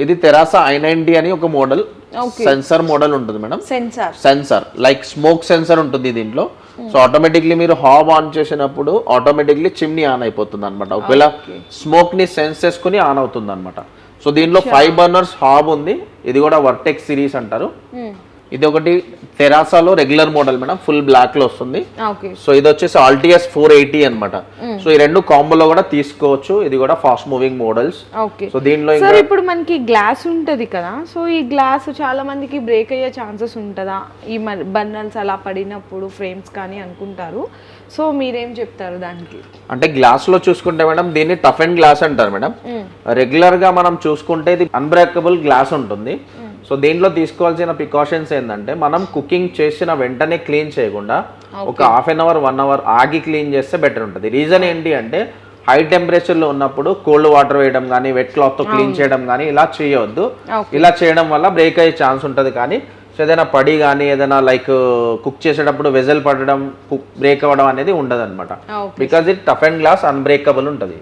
ఇది తెరాసా i90 అని ఒక మోడల్, సెన్సార్ మోడల్ ఉంటుంది madam. Sensor like smoke sensor ఉంటుంది దీంట్లో. సో ఆటోమేటిక్లీ మీరు హాబ్ ఆన్ చేసినప్పుడు ఆటోమేటిక్లీ చిమ్నీ ఆన్ అయిపోతుంది అనమాట. ఒకవేళ స్మోక్ ని సెన్స్ చేసుకుని ఆన్ అవుతుంది అనమాట. సో దీనిలో 5 బర్నర్స్ హాబ్ ఉంది. ఇది కూడా వర్టెక్స్ సిరీస్ అంటారు. ఇది ఒకటి తెరాసాలో regular model madam, full black లో వస్తుంది. సో ఇది వచ్చేసి ఆల్టిఎస్ 480 అన్నమాట. సో ఈ రెండు కాంబోలో కూడా తీసుకోవచ్చు. ఇది కూడా ఫాస్ట్ మూవింగ్ మోడల్స్. సో దీనిలో ఇప్పుడు మనకి గ్లాస్ ఉంటది కదా, సో ఈ గ్లాస్ చాలా మందికి బ్రేక్ అయ్యే ఛాన్సెస్ ఉంటుందా ఈ బర్నర్స్ అలా పడినప్పుడు, ఫ్రేమ్స్ కానీ అనుకుంటారు. సో మీరేం చెప్తారు దానికి? అంటే గ్లాస్ లో చూసుకుంటే మేడం దీన్ని టఫ్ అండ్ గ్లాస్ అంటారు మేడం. రెగ్యులర్ గా మనం చూసుకుంటే ఇది అన్బ్రేకబుల్ గ్లాస్ ఉంటుంది. సో దీంట్లో తీసుకోవాల్సిన ప్రికాషన్స్ ఏంటంటే మనం కుకింగ్ చేసిన వెంటనే క్లీన్ చేయకుండా ఒక హాఫ్ అన్ అవర్ 1 అవర్ ఆగి క్లీన్ చేస్తే బెటర్ ఉంటుంది. రీజన్ ఏంటి అంటే హై టెంపరేచర్ లో ఉన్నప్పుడు కోల్డ్ వాటర్ వేయడం కానీ వెట్ క్లాత్ తో క్లీన్ చేయడం కానీ ఇలా చేయవద్దు. ఇలా చేయడం వల్ల బ్రేక్ అయ్యే ఛాన్స్ ఉంటుంది. కానీ సో ఏదైనా పడి కానీ ఏదైనా లైక్ కుక్ చేసేటప్పుడు వెజల్ పడడం, బ్రేక్ అవ్వడం అనేది ఉండదు అనమాట. Because it tough and glass unbreakable ఉంటుంది.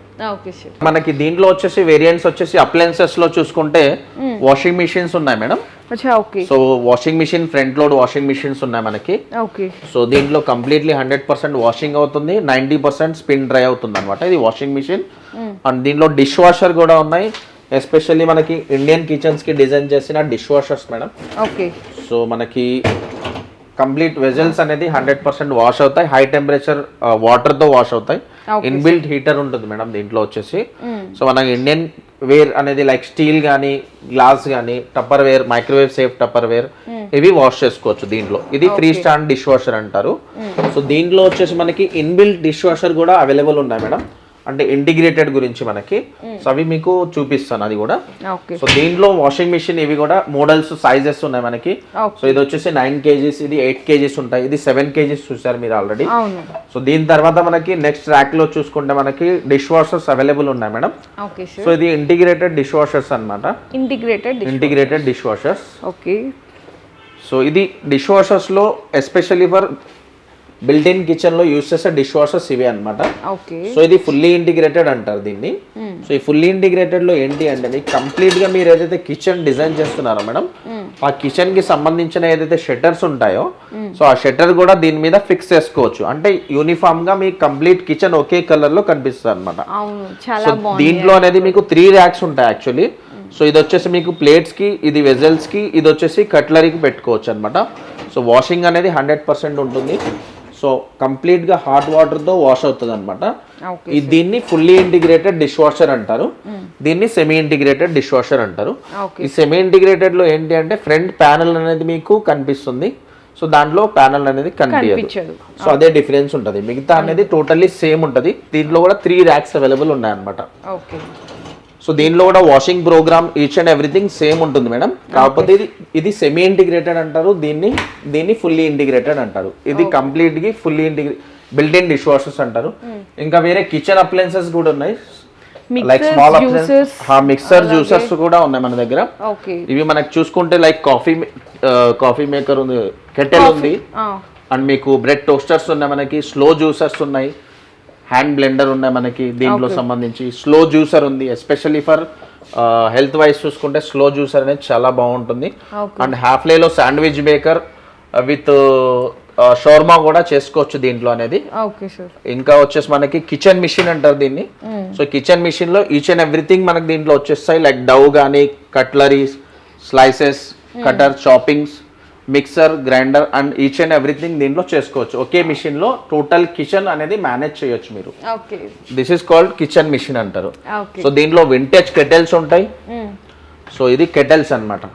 మనకి దీంట్లో వచ్చేసి వేరియంట్స్ వచ్చేసి అప్లయన్సెస్ లో చూసుకుంటే వాషింగ్ మిషన్స్ ఉన్నాయి madam. So washing machine front load washing machines ఉన్నాయి మనకి. సో దీంట్లో కంప్లీట్లీ 100% వాషింగ్ అవుతుంది, 90% స్పిన్ డ్రై అవుతుంది అనమాట. ఇది వాషింగ్ మిషన్. అండ్ దీంట్లో డిష్ వాషర్ కూడా ఉన్నాయి. ఎస్పెషల్లీ మనకి ఇండియన్ కిచెన్స్ కి డిజైన్ చేసిన డిష్ వాషర్స్ మేడం. సో మనకి కంప్లీట్ వెజల్స్ అనేది 100% వాష్ అవుతాయి. హై టెంపరేచర్ వాటర్ తో వాష్ అవుతాయి. ఇన్బిల్ట్ హీటర్ ఉంటుంది మేడం దీంట్లో వచ్చేసి. సో మనకి ఇండియన్ వేర్ అనేది లైక్ స్టీల్ గానీ, గ్లాస్ గానీ, Tupperware, microwave safe Tupperware ఇవి వాష్ చేసుకోవచ్చు దీంట్లో. ఇది ఫ్రీ స్టాండ్ డిష్ వాషర్ అంటారు. సో దీంట్లో వచ్చేసి మనకి ఇన్బిల్ట్ డిష్ వాషర్ కూడా అవైలబుల్ ఉన్నాయి మేడం. అంటే ఇంటిగ్రేటెడ్ గురించి మనకి. సో అవి మీకు చూపిస్తాను అది కూడా. సో దీంట్లో వాషింగ్ మిషన్ ఇవి కూడా మోడల్స్, సైజెస్ ఉన్నాయి మనకి. సో ఇది వచ్చేసి 9 kgs, ఇది 8 kgs ఉంటాయి, ఇది 7 kgs చూసారు మీరు ఆల్రెడీ. సో దీని తర్వాత మనకి నెక్స్ట్ ర్యాక్ లో చూసుకుంటే మనకి డిష్ వాషర్స్ అవైలబుల్ ఉన్నాయి మేడం. సో ఇది ఇంటిగ్రేటెడ్ డిష్ వాషర్స్ అన్నమాట. Integrated dish washers. సో ఇది డిష్ వాషర్స్ లో especially for built in kitchen లో యూస్ చేసే డిష్ వాషర్స్ ఇవే అనమాట. సో ఇది ఫుల్లీ ఇంటిగ్రేటెడ్ అంటారు దీన్ని. సో ఈ ఫుల్లీ ఇంటిగ్రేటెడ్ లో ఏంటి అంటే మీకు కంప్లీట్ గా మీరు ఏదైతే కిచెన్ డిజైన్ చేస్తున్నారో మేడం, ఆ కిచెన్ కి సంబంధించిన ఏదైతే షట్టర్స్ ఉంటాయో సో ఆ షట్టర్ కూడా దీని మీద ఫిక్స్ చేసుకోవచ్చు. అంటే యూనిఫామ్ గా మీకు కంప్లీట్ కిచెన్ ఒకే కలర్ లో కనిపిస్తుంది అనమాట. సో దీంట్లో అనేది మీకు 3 ర్యాక్స్ ఉంటాయి యాక్చువల్లీ. సో ఇది వచ్చేసి మీకు ప్లేట్స్ కి, ఇది వెజల్స్ కి, ఇది వచ్చేసి కట్లరీకి పెట్టుకోవచ్చు అనమాట. సో వాషింగ్ అనేది 100% ఉంటుంది. సో కంప్లీట్ గా హాట్ వాటర్ తో వాష్ అవుతుంది అనమాట. దీన్ని ఫుల్లీ ఇంటిగ్రేటెడ్ డిష్ వాషర్ అంటారు, దీన్ని సెమీ ఇంటిగ్రేటెడ్ డిష్ వాషర్ అంటారు. ఈ సెమీ ఇంటిగ్రేటెడ్ లో ఏంటి అంటే ఫ్రంట్ ప్యానల్ అనేది మీకు కనిపిస్తుంది. సో దాంట్లో ప్యానల్ అనేది కనిపించదు. సో అదే డిఫరెన్స్ ఉంటుంది. మిగతా అనేది టోటల్లీ సేమ్ ఉంటుంది. దీంట్లో కూడా 3 ర్యాక్స్ అవైలబుల్ ఉన్నాయి అనమాట. సో దీనిలో కూడా washing program each and everything same ఉంటుంది మేడం. కాకపోతే ఇది సెమీ ఇంటిగ్రేటెడ్ అంటారు, దీన్ని ఫుల్లీ ఇంటిగ్రేటెడ్ అంటారు. ఇది కంప్లీట్ గా fully built in dish washers అంటారు. ఇంకా వేరే కిచెన్ అప్లయన్సెస్ కూడా ఉన్నాయి, like small appliances, mixer juicers కూడా ఉన్నాయి మన దగ్గర. ఇవి మనకి చూసుకుంటే లైక్ కాఫీ మేకర్ ఉంది, కెటిల్ ఉంది, అండ్ మీకు బ్రెడ్ టోస్టర్స్ ఉన్నాయి మనకి, స్లో జ్యూసర్స్ ఉన్నాయి, హ్యాండ్ బ్లెండర్ ఉన్నాయి మనకి దీంట్లో సంబంధించి, స్లో జ్యూసర్ ఉంది. ఎస్పెషల్లీ ఫర్ హెల్త్ వైజ్ చూసుకుంటే స్లో జ్యూసర్ అనేది చాలా బాగుంటుంది. And హాఫ్లేలో sandwich maker with shawarma కూడా చేసుకోవచ్చు దీంట్లో అనేది. Okay sir. ఇంకా వచ్చేసి మనకి కిచెన్ మిషన్ అంటారు దీన్ని. సో కిచెన్ మిషన్ లో ఈచ్ అండ్ ఎవ్రీథింగ్ మనకి దీంట్లో వచ్చేస్తాయి. లైక్ డవ్ కానీ, cutleries, slices, cutter, choppings, mixer, grinder and each and everything దీంట్లో చేసుకోవచ్చు. ఒకే మిషన్ లో టోటల్ కిచెన్ అనేది మేనేజ్ చేయొచ్చు మీరు. Okay. This is called kitchen machine అంటారు. ఓకే. సో దీంట్లో వింటేజ్ కెటల్స్ ఉంటాయి. సో ఇది కెటల్స్ అన్నమాట.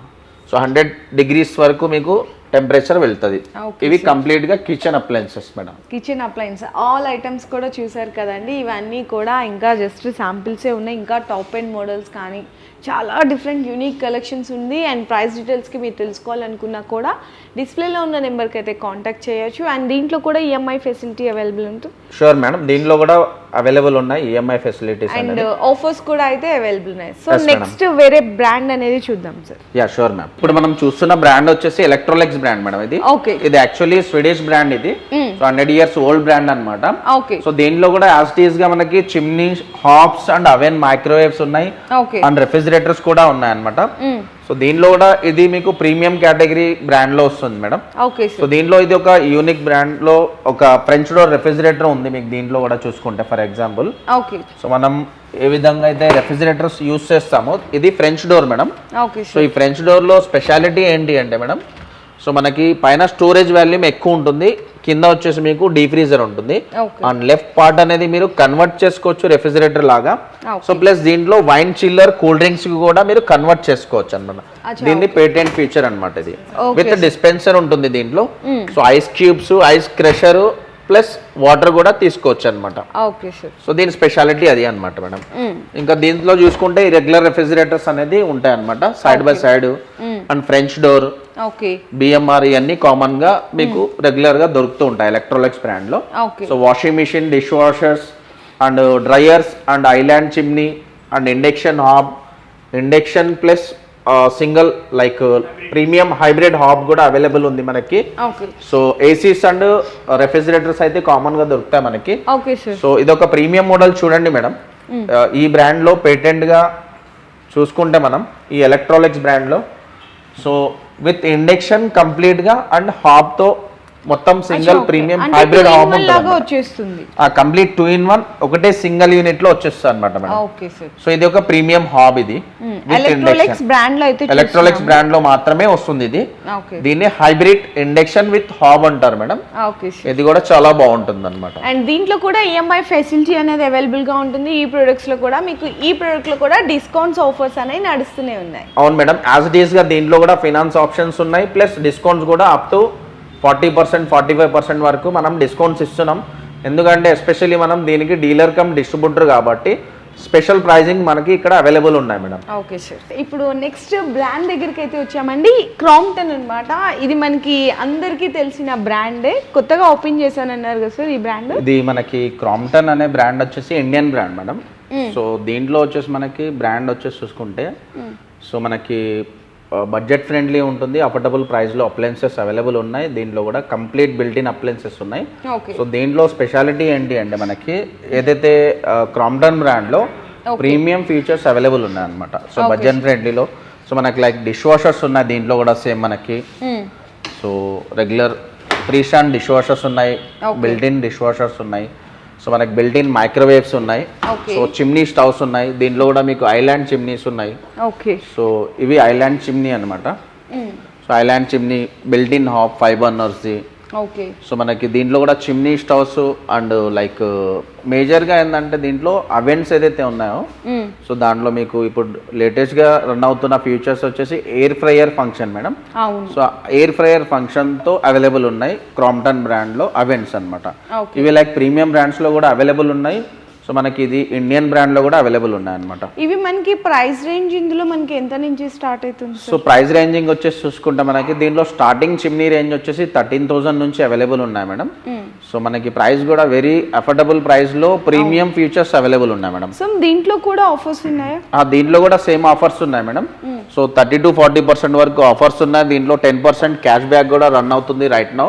సో 100 degrees వరకు మీకు టెంపరేచర్ వెళ్తుంది. ఇవి కంప్లీట్ గా kitchen appliances madam. Kitchen appliance all items కూడా చూసారు కదండి. ఇవన్నీ కూడా ఇంకా జస్ట్ శాంపిల్సే ఉన్నాయి. ఇంకా టాప్ అండ్ మోడల్స్ కానీ చాలా డిఫరెంట్ యూనిక్ కలెక్షన్స్ ఉంది. అండ్ ప్రైస్ డీటెయిల్స్కి మీరు తెలుసుకోవాలనుకున్నా కూడా డిస్ప్లేలో ఉన్న నెంబర్కి అయితే కాంటాక్ట్ చేయొచ్చు. అండ్ దీంట్లో కూడా ఈఎంఐ ఫెసిలిటీ అవైలబుల్ ఉంటుంది. షూర్ మేడం, దీంట్లో కూడా అవైలబుల్ ఉన్నాయి ఈఎంఐ ఫెసిలిటీస్ అండ్ ఆఫర్స్ కూడా అయితే అవైలబుల్ ఉన్నాయి. సో నెక్స్ట్ వేరే బ్రాండ్ అనేది చూద్దాం సార్. Yeah sure ma'am. ఇప్పుడు మనం చూస్తున్న బ్రాండ్ వచ్చేసి ఎలక్ట్రోలెక్స్ బ్రాండ్ మేడం. ఇది ఓకే. ఇది యాక్చువల్లీ స్వీడిష్ బ్రాండ్. ఇది 100 years ఓల్డ్ బ్రాండ్ అన్నమాట. ఓకే. సో దీంట్లో కూడా యాజ్ ఇట్ ఈస్ గా మనకి chimney, Hobbs and oven, microwaves ఉన్నాయి. ఓకే. అండ్ రెఫ్రిజిరేటర్స్ కూడా ఉన్నాయి అన్నమాట. సో దీనిలో కూడా ఇది మీకు ప్రీమియం కేటగిరీ బ్రాండ్ లో వస్తుంది మేడం. ఓకే. సో దీంట్లో ఇది ఒక యూనిక్ బ్రాండ్ లో ఒక ఫ్రెంచ్ డోర్ రెఫ్రిజిరేటర్ ఉంది మీకు దీంట్లో కూడా చూసుకుంటే ఫర్ ఎగ్జాంపుల్. ఓకే. సో మనం ఏ విధంగా అయితే రెఫ్రిజిరేటర్స్ యూస్ చేస్తామో ఇది French door madam. Okay. So ఈ ఫ్రెంచ్ డోర్ లో స్పెషాలిటీ ఏంటి అంటే మేడం, సో మనకి పైన స్టోరేజ్ వాల్యూమ్ ఎక్కువ ఉంటుంది, కింద వచ్చేసి మీకు డీప్ ఫ్రీజర్ ఉంటుంది. అండ్ లెఫ్ట్ పార్ట్ అనేది మీరు కన్వర్ట్ చేసుకోవచ్చు రెఫ్రిజిరేటర్ లాగా. సో ప్లస్ దీంట్లో వైన్ చిల్లర్, కూల్ డ్రింక్స్ కూడా మీరు కన్వర్ట్ చేసుకోవచ్చు అన్నమాట. దీన్ని పేటెంట్ ఫీచర్ అన్నమాట. ఇది విత్ డిస్పెన్సర్ ఉంటుంది దీంట్లో. So ice cubes, ice crusher plus water కూడా తీసుకోవచ్చు అనమాట. సో దీని స్పెషాలిటీ అది అనమాట మేడం. ఇంకా దీంట్లో చూసుకుంటే రెగ్యులర్ రెఫ్రిజిరేటర్స్ అనేది ఉంటాయి అనమాట side by side. And French door, BMR ఇవన్నీ కామన్ గా మీకు రెగ్యులర్ గా దొరుకుతూ ఉంటాయి ఎలక్ట్రోలెక్స్ బ్రాండ్ లో. So washing machine, dishwashers and dryers and island chimney and induction hob, induction plus single like premium hybrid hob కూడా available ఉంది మనకి. సో ఏసీస్ అండ్ రెఫ్రిజిరేటర్స్ అయితే కామన్ గా దొరుకుతాయి మనకి. సో ఇది ఒక ప్రీమియం మోడల్ చూడండి మేడం. ఈ బ్రాండ్ లో పేటెంట్ గా చూసుకుంటే మనం ఈ ఎలక్ట్రోలెక్స్ బ్రాండ్ లో సో విత్ ఇండక్షన్ కంప్లీట్ గా అండ్ హాబ్ తో మొత్తం సింగిల్ ప్రీమియం హైబ్రిడ్ హాబ్ ఉంటుంది. కంప్లీట్ 2-in-1 ఒకటే సింగిల్ యూనిట్ లో వచ్చేస్తుంది అనమాట మేడం. సో ఇది ఒక ప్రీమియం హాబ్. ఇది ఎలక్ట్రోలెక్స్ బ్రాండ్ లో మాత్రమే వస్తుంది ఇది. దీన్ని హైబ్రిడ్ ఇండక్షన్ విత్ హాబ్ అంటారు మేడం. ఇది కూడా చాలా బాగుంటుంది అనమాట. అండ్ దీంట్లో కూడా ఈఎంఐ ఫెసిలిటీ అనేది అవైలబుల్ గా ఉంటుంది. ఈ ప్రొడక్ట్స్ లో కూడా మీకు ఈ ప్రొడక్ట్ లో కూడా డిస్కౌంట్స్ ఆఫర్స్ అనేవి నడుస్తూనే ఉన్నాయి. అవును మేడం, యాజ్ ఇట్ ఈస్ గా దీంట్లో కూడా ఫైనాన్స్ ఆప్షన్స్ ఉన్నాయి. ప్లస్ డిస్కౌంట్స్ కూడా అప్ టు 40%, 45% వరకు మనం డిస్కౌంట్స్ ఇస్తున్నాం. ఎందుకంటే ఎస్పెషల్లీ మనం దీనికి డీలర్ కమ్ డిస్ట్రిబ్యూటర్ కాబట్టి స్పెషల్ ప్రైజింగ్ మనకి ఇక్కడ అవైలబుల్ ఉన్నాయి మేడం. Okay sir. ఇప్పుడు నెక్స్ట్ బ్రాండ్ దగ్గరికి అయితే వచ్చామండి. క్రాంప్టన్ అన్నమాట. ఇది మనకి అందరికీ తెలిసిన బ్రాండే, కొత్తగా ఓపెన్ చేశానన్నారు కదా సార్ ఈ బ్రాండ్. ఇది మనకి క్రాంప్టన్ అనే బ్రాండ్ వచ్చేసి ఇండియన్ బ్రాండ్ మేడం. సో దీంట్లో వచ్చేసి మనకి బ్రాండ్ వచ్చేసి చూసుకుంటే సో మనకి బడ్జెట్ ఫ్రెండ్లీ ఉంటుంది, అఫోర్డబుల్ ప్రైస్లో అప్లయన్సెస్ అవైలబుల్ ఉన్నాయి. దీంట్లో కూడా కంప్లీట్ బిల్ట్-ఇన్ అప్లయన్సెస్ ఉన్నాయి. సో దీంట్లో స్పెషాలిటీ ఏంటి అంటే మనకి ఏదైతే క్రాంప్టన్ బ్రాండ్లో ప్రీమియం ఫీచర్స్ అవైలబుల్ ఉన్నాయి అనమాట. సో బడ్జెట్ ఫ్రెండ్లీలో సో మనకి లైక్ డిష్ వాషర్స్ ఉన్నాయి దీంట్లో కూడా సేమ్ మనకి. So regular 3-stand dish washers ఉన్నాయి, బిల్ట్-ఇన్ డిష్ వాషర్స్ ఉన్నాయి. సో మనకి బిల్ట్-ఇన్ మైక్రోవేవ్స్ ఉన్నాయి. సో చిమ్నీ స్టవ్స్ ఉన్నాయి. దీంట్లో కూడా మీకు ఐలాండ్ చిమ్నీస్ ఉన్నాయి. సో ఇవి ఐలాండ్ చిమ్నీ అనమాట. So island chimney, built-in hub 5 burners. So మనకి దీంట్లో కూడా చిమ్నీ స్టవ్స్ అండ్ లైక్ మేజర్గా ఏంటంటే దీంట్లో అవెన్స్ ఏదైతే ఉన్నాయో సో దాంట్లో మీకు ఇప్పుడు లేటెస్ట్గా రన్ అవుతున్న ఫీచర్స్ వచ్చేసి air fryer function madam. So air fryer ఫంక్షన్తో అవైలబుల్ ఉన్నాయి క్రాంప్టన్ బ్రాండ్లో అవెన్స్ అనమాట. ఇవి లైక్ ప్రీమియం బ్రాండ్స్లో కూడా అవైలబుల్ ఉన్నాయి. సో మనకి ఇది ఇండియన్ బ్రాండ్లో కూడా అవైలబుల్ ఉన్నాయి అనమాట. ఇవి మనకి ప్రైస్ రేంజ్ ఇందులో మనకి ఎంత నుంచి స్టార్ట్ అవుతుంది? సో ప్రైస్ రేంజింగ్ వచ్చేసి చూసుకుంటే మనకి దీంట్లో స్టార్టింగ్ చిమ్నీ రేంజ్ వచ్చేసి 13,000 నుంచి అవైలబుల్ ఉన్నాయి మేడం. సో మనకి ప్రైస్ కూడా వెరీ అఫోర్డబుల్ ప్రైస్ లో ప్రీమియం ఫీచర్స్ అవైలబుల్ ఉన్నాయి మేడం. సో దీంట్లో కూడా ఆఫర్స్ ఉన్నాయా? దీంట్లో కూడా సేమ్ ఆఫర్స్ ఉన్నాయి మేడం. సో 30-40% వరకు ఆఫర్స్ ఉన్నాయి. దీంట్లో 10% క్యాష్ బ్యాక్ కూడా రన్ అవుతుంది రైట్ నౌ.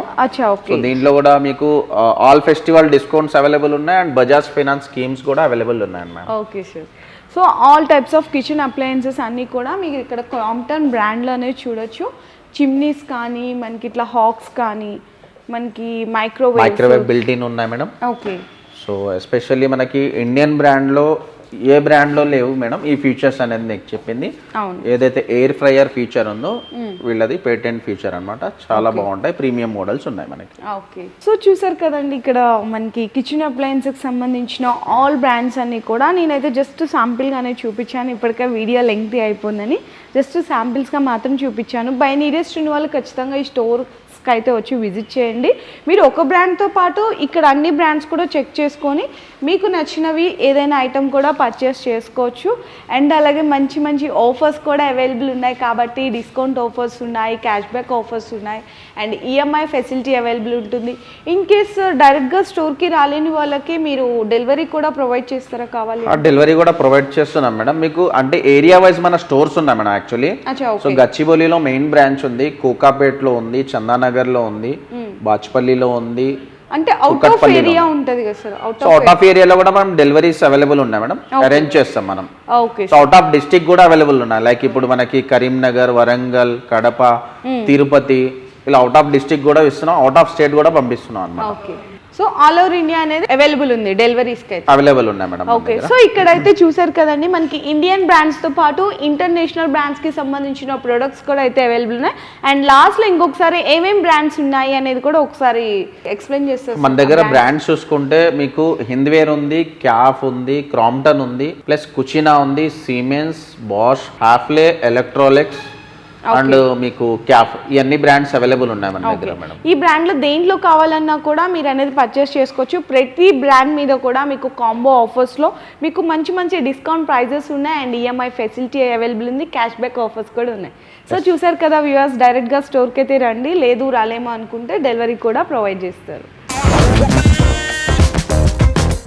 సో దీంట్లో కూడా మీకు ఆల్ ఫెస్టివల్ డిస్కౌంట్స్ అవైలబుల్ ఉన్నాయి అండ్ బజాజ్ ఫైనాన్స్ స్కీమ్స్ కూడా అవైలబుల్ ఉన్నాయి madam. Okay sir. So all types of kitchen appliances అన్నీ కూడా మీకు ఇక్కడ క్రాంప్టన్ బ్రాండ్లోనే చూడొచ్చు. చిమ్నీస్ కానీ మనకి ఇట్లా హాక్స్ కానీ మనకి మైక్రోవేవ్ బిల్ట్ ఇన్ ఉన్నాయి మేడం. ఓకే. సో ఎస్పెషల్లీ మనకి ఇండియన్ బ్రాండ్లో ఏ బ్రాండ్లో లేవు మేడం ఈ ఫీచర్స్ అనేది నేను చెప్పింది. ఏదైతే ఎయిర్ ఫ్రైయర్ ఫీచర్ ఉందో వీళ్ళది పేటెంట్ ఫీచర్ అన్నమాట. చాలా బాగుంటాయి, ప్రీమియం మోడల్స్ ఉన్నాయి మనకి. ఓకే. సో చూసారు కదండి, ఇక్కడ మనకి కిచెన్ అప్లయన్స్కి సంబంధించిన ఆల్ బ్రాండ్స్ అన్నీ కూడా నేనైతే జస్ట్ శాంపిల్గానే చూపించాను. ఇప్పటికే వీడియో లెంగ్తీ అయిపోయిందని జస్ట్ శాంపిల్స్గా మాత్రం చూపించాను. బై నీడెస్ట్ ఉన్న వాళ్ళు ఖచ్చితంగా ఈ స్టోర్కి అయితే వచ్చి విజిట్ చేయండి. మీరు ఒక బ్రాండ్తో పాటు ఇక్కడ అన్ని బ్రాండ్స్ కూడా చెక్ చేసుకొని మీకు నచ్చినవి ఏదైనా ఐటమ్ కూడా పర్చేస్ చేసుకోవచ్చు. అండ్ అలాగే మంచి మంచి ఆఫర్స్ కూడా అవైలబుల్ ఉన్నాయి కాబట్టి డిస్కౌంట్ ఆఫర్స్ ఉన్నాయి, క్యాష్ బ్యాక్ ఆఫర్స్ ఉన్నాయి, అండ్ ఈఎంఐ ఫెసిలిటీ అవైలబుల్ ఉంటుంది. ఇన్ కేస్ డైరెక్ట్గా స్టోర్కి రాలేని వాళ్ళకి మీరు డెలివరీ కూడా ప్రొవైడ్ చేస్తారా? కావాలి డెలివరీ కూడా ప్రొవైడ్ చేస్తున్నాం మేడం. మీకు అంటే ఏరియా వైజ్ మన స్టోర్స్ ఉన్నాయి మేడం యాక్చువల్లీ. సో గచ్చిబౌలిలో మెయిన్ బ్రాంచ్ ఉంది, కోకాపేట్లో ఉంది, చందానగర్ లో ఉంది, బాచ్పల్లిలో ఉంది. అంటే అవుట్ ఆఫ్ ఏరియా ఉంటది కదా సార్? అవుట్ ఆఫ్ ఏరియాలో కూడా మనం డెలివరీస్ అవైలబుల్ ఉన్నాయి మేడం, అరేంజ్ చేస్తాం మనం. సో అవుట్ ఆఫ్ డిస్ట్రిక్ట్ కూడా అవైలబుల్ ఉన్నాయి. లైక్ ఇప్పుడు మనకి కరీంనగర్, వరంగల్, కడప, తిరుపతి ఇలా అవుట్ ఆఫ్ డిస్ట్రిక్ట్ కూడా ఇస్తున్నాం, అవుట్ ఆఫ్ స్టేట్ కూడా పంపిస్తున్నాం అన్నమాట. సో ఆల్ ఓవర్ ఇండియా అనేది అవైలబుల్ ఉంది డెలివరీస్కి అయితే. అవైలబుల్ ఉన్నాయి మేడం. ఓకే. సో ఇక్కడైతే చూసారు కదండి, మనకి ఇండియన్ బ్రాండ్స్తో పాటు ఇంటర్నేషనల్ బ్రాండ్స్కి సంబంధించిన ప్రొడక్ట్స్ కూడా అయితే అవైలబుల్ ఉన్నాయి. అండ్ లాస్ట్లో ఇంకొకసారి ఏమేమి బ్రాండ్స్ ఉన్నాయి అనేది కూడా ఒకసారి ఎక్స్ప్లెయిన్ చేస్తారు. మన దగ్గర బ్రాండ్స్ చూసుకుంటే మీకు హింద్వేర్ ఉంది, క్యాఫ్ ఉంది, క్రాంప్టన్ ఉంది, ప్లస్ కుచినా ఉంది, సిమెన్స్, బాష్, హాఫ్లే, ఎలక్ట్రానిక్స్ అండ్ మీకు క్యాఫ్, ఇవన్నీ బ్రాండ్స్ అవైలబుల్ ఉన్నాయి మన దగ్గర మేడం. ఈ బ్రాండ్లో దేంట్లో కావాలన్నా కూడా మీరు అనేది పర్చేస్ చేసుకోవచ్చు. ప్రతి బ్రాండ్ మీద కూడా మీకు కాంబో ఆఫర్స్లో మీకు మంచి మంచి డిస్కౌంట్ ప్రైజెస్ ఉన్నాయి అండ్ ఈఎంఐ ఫెసిలిటీ అవైలబుల్ ఉంది, క్యాష్ బ్యాక్ ఆఫర్స్ కూడా ఉన్నాయి. సో చూసారు కదా వ్యూవర్స్, డైరెక్ట్గా స్టోర్కి అయితే రండి, లేదు రాలేమో అనుకుంటే డెలివరీ కూడా ప్రొవైడ్ చేస్తారు.